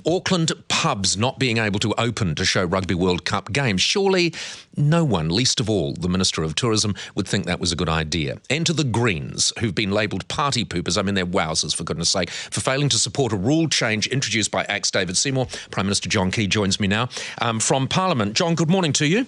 Auckland pubs not being able to open to show Rugby World Cup games. Surely no one, least of all the Minister of Tourism, would think that was a good idea. Enter the Greens, who've been labelled party poopers, I mean they're wowsers for goodness sake, for failing to support a rule change introduced by ACT's David Seymour. Prime Minister John Key joins me now from Parliament. John, good morning to you.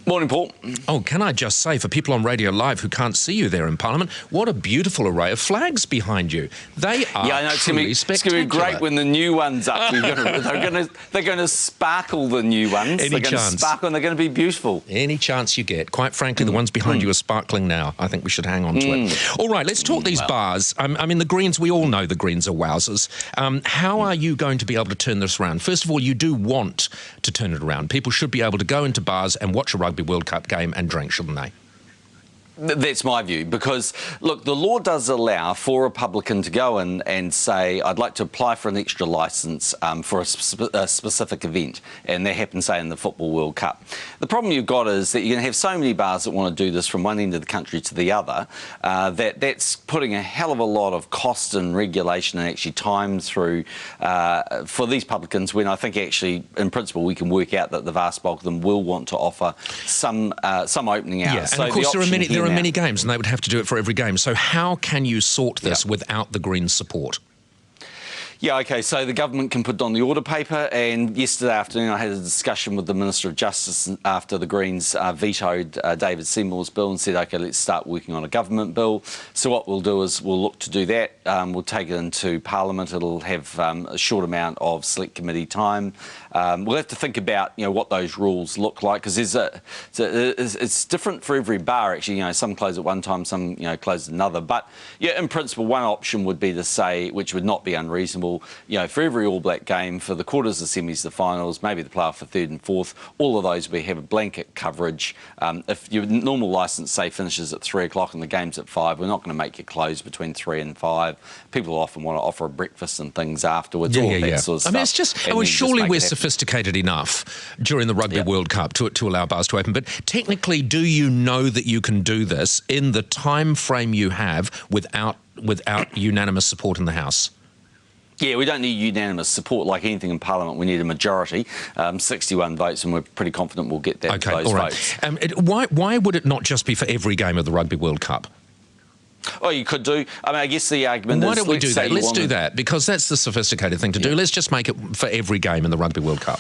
Morning, Paul. Oh, can I just say, for people on Radio Live who can't see you there in Parliament, what a beautiful array of flags behind you. They are truly spectacular. It's going to be great when the new one's up. They're going to sparkle, the new ones. They're going to sparkle and they're going to be beautiful. Any chance you get. Quite frankly, the ones behind you are sparkling now. I think we should hang on to it. All right, let's talk these bars. I mean, the Greens, we all know the Greens are wowsers. How are you going to be able to turn this around? First of all, you do want to turn it around. People should be able to go into bars and watch a Rugby World Cup game and drink, shouldn't they? That's my view, because, look, the law does allow for a publican to go in and say, I'd like to apply for an extra licence for a specific event, and that happens, say, in the Football World Cup. The problem you've got is that you're going to have so many bars that want to do this from one end of the country to the other, that's putting a hell of a lot of cost and regulation and actually time through for these publicans, when I think actually, in principle, we can work out that the vast bulk of them will want to offer some opening hours. Yeah, and of course there are many games, and they would have to do it for every game. So how can you sort this without the Greens' support? Yeah, OK, so the government can put on the order paper, and yesterday afternoon I had a discussion with the Minister of Justice after the Greens vetoed David Seymour's bill and said, OK, let's start working on a government bill. So what we'll do is we'll look to do that. We'll take it into Parliament. It'll have a short amount of select committee time. We'll have to think about, what those rules look like, because it's different for every bar, actually. Some close at one time, some, close at another. But, yeah, in principle, one option would be to say, which would not be unreasonable, for every All Black game, for the quarters, the semis, the finals, maybe the playoff for third and fourth, all of those we have a blanket coverage. If your normal licence, say, finishes at 3 o'clock and the game's at 5, we're not going to make you close between 3 and 5. People often want to offer a breakfast and things afterwards, all that sort of stuff. I mean, it's just, surely we're sophisticated enough during the Rugby World Cup to allow bars to open, but technically, do you know that you can do this in the time frame you have without unanimous support in the House? Yeah, we don't need unanimous support like anything in Parliament. We need a majority, 61 votes, and we're pretty confident we'll get that. Okay, all right. Votes. Why would it not just be for every game of the Rugby World Cup? Oh, you could do. I mean, I guess the argument is... Why don't we do that? Let's do that, because that's the sophisticated thing to do. Let's just make it for every game in the Rugby World Cup.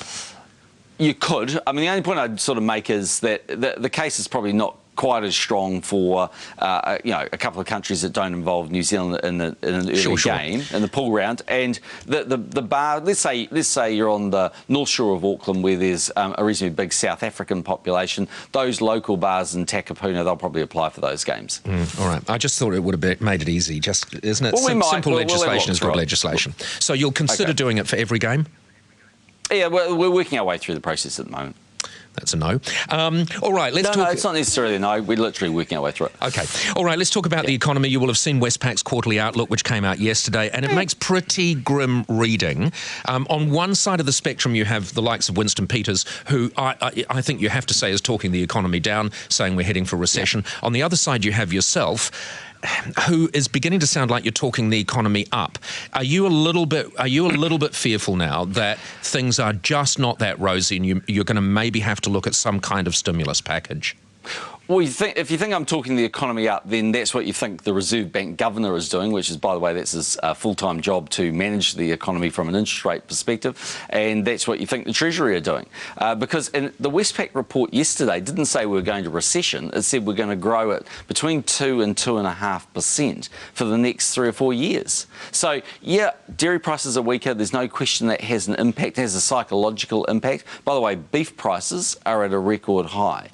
You could. I mean, the only point I'd sort of make is that the case is probably not quite as strong for a couple of countries that don't involve New Zealand in an early game in the pool round, and the bar. Let's say you're on the North Shore of Auckland, where there's a reasonably big South African population. Those local bars in Takapuna, they'll probably apply for those games. All right. I just thought it would have made it easy. Just isn't it? Simple legislation is good legislation. So you'll consider doing it for every game? Yeah, we're working our way through the process at the moment. That's a no. All right, let's talk... No, it's not necessarily a no. We're literally working our way through it. OK. All right, let's talk about the economy. You will have seen Westpac's quarterly outlook, which came out yesterday, and it makes pretty grim reading. On one side of the spectrum, you have the likes of Winston Peters, who I think you have to say is talking the economy down, saying we're heading for recession. On the other side, you have yourself, who is beginning to sound like you're talking the economy up. Are you a little bit fearful now that things are just not that rosy, and you're going to maybe have to look at some kind of stimulus package? Well, if you think I'm talking the economy up, then that's what you think the Reserve Bank governor is doing, which is, by the way, that's his full-time job, to manage the economy from an interest rate perspective, and that's what you think the Treasury are doing. Because in the Westpac report yesterday didn't say we were going to recession, it said we're going to grow at between 2 and 2.5% for the next 3 or 4 years. So, yeah, dairy prices are weaker. There's no question that has an impact, has a psychological impact. By the way, beef prices are at a record high.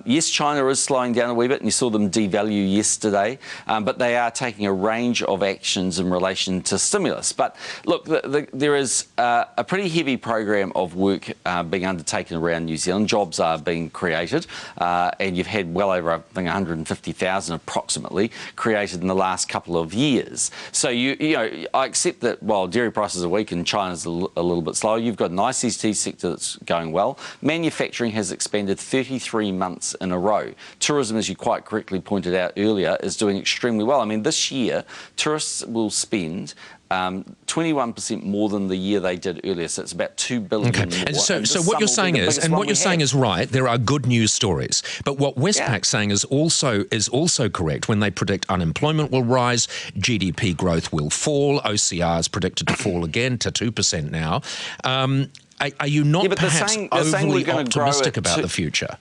Yes, China is slowing down a wee bit, and you saw them devalue yesterday, but they are taking a range of actions in relation to stimulus. But look, there is a pretty heavy program of work being undertaken around New Zealand. Jobs are being created, and you've had well over, I think, 150,000 approximately created in the last couple of years. So I accept that while dairy prices are weak and China's a little bit slower, you've got an ICT sector that's going well. Manufacturing has expanded 33 months in a row. Tourism, as you quite correctly pointed out earlier, is doing extremely well. I mean, this year, tourists will spend 21% more than the year they did earlier. So it's about $2 billion more. And so what you're saying is, and what you're saying is right, there are good news stories. But what Westpac's saying is also correct when they predict unemployment will rise, GDP growth will fall, OCR is predicted to fall again to 2% now. Are you not perhaps overly optimistic about the future?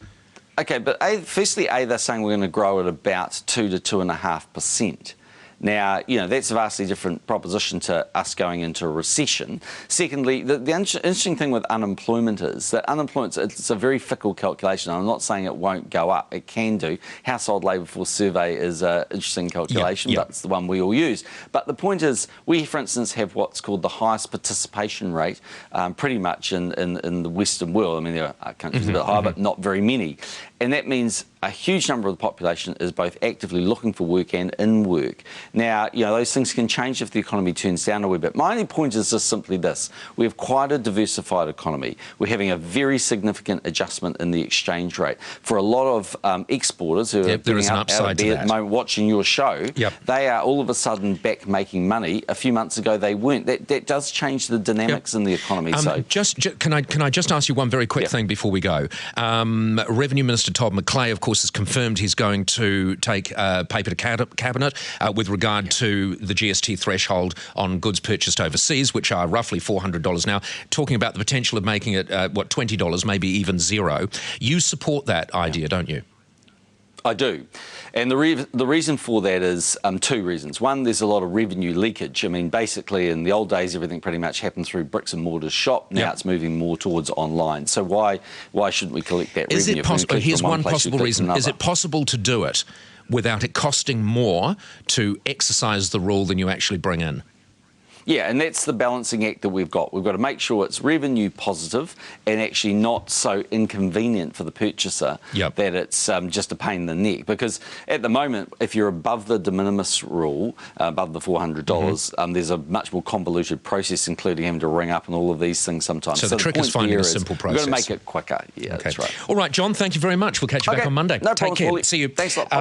Okay, but firstly, they're saying we're going to grow at about 2 to 2.5%. Now, that's a vastly different proposition to us going into a recession. Secondly, the interesting thing with unemployment is that it's a very fickle calculation. I'm not saying it won't go up. It can do. Household labour force survey is an interesting calculation, but it's the one we all use. But the point is, we, for instance, have what's called the highest participation rate pretty much in the Western world. I mean, there are countries a bit higher, but not very many. And that means a huge number of the population is both actively looking for work and in work. Now, those things can change if the economy turns down a wee bit. My only point is just simply this. We have quite a diversified economy. We're having a very significant adjustment in the exchange rate. For a lot of exporters who are there is an upside to that. At the moment watching your show, they are all of a sudden back making money. A few months ago they weren't. That does change the dynamics in the economy. Can I just ask you one very quick thing before we go? Revenue Minister Todd McClay, of course, has confirmed he's going to take paper to cabinet with regard to the GST threshold on goods purchased overseas, which are roughly $400 now, talking about the potential of making it, $20, maybe even zero. You support that idea, don't you? I do. And the reason for that is two reasons. One, there's a lot of revenue leakage. I mean, basically, in the old days, everything pretty much happened through bricks and mortar shop. Now it's moving more towards online. So why shouldn't we collect that revenue? Here's one possible reason. Is it possible to do it without it costing more to exercise the rule than you actually bring in? Yeah, and that's the balancing act that we've got. We've got to make sure it's revenue positive and actually not so inconvenient for the purchaser that it's just a pain in the neck. Because at the moment, if you're above the de minimis rule, above the $400, there's a much more convoluted process, including having to ring up and all of these things sometimes. So the trick is finding a simple process. We've got to make it quicker. Yeah, that's right. All right, John, thank you very much. We'll catch you back on Monday. No problem. Take care. See you. Thanks a lot.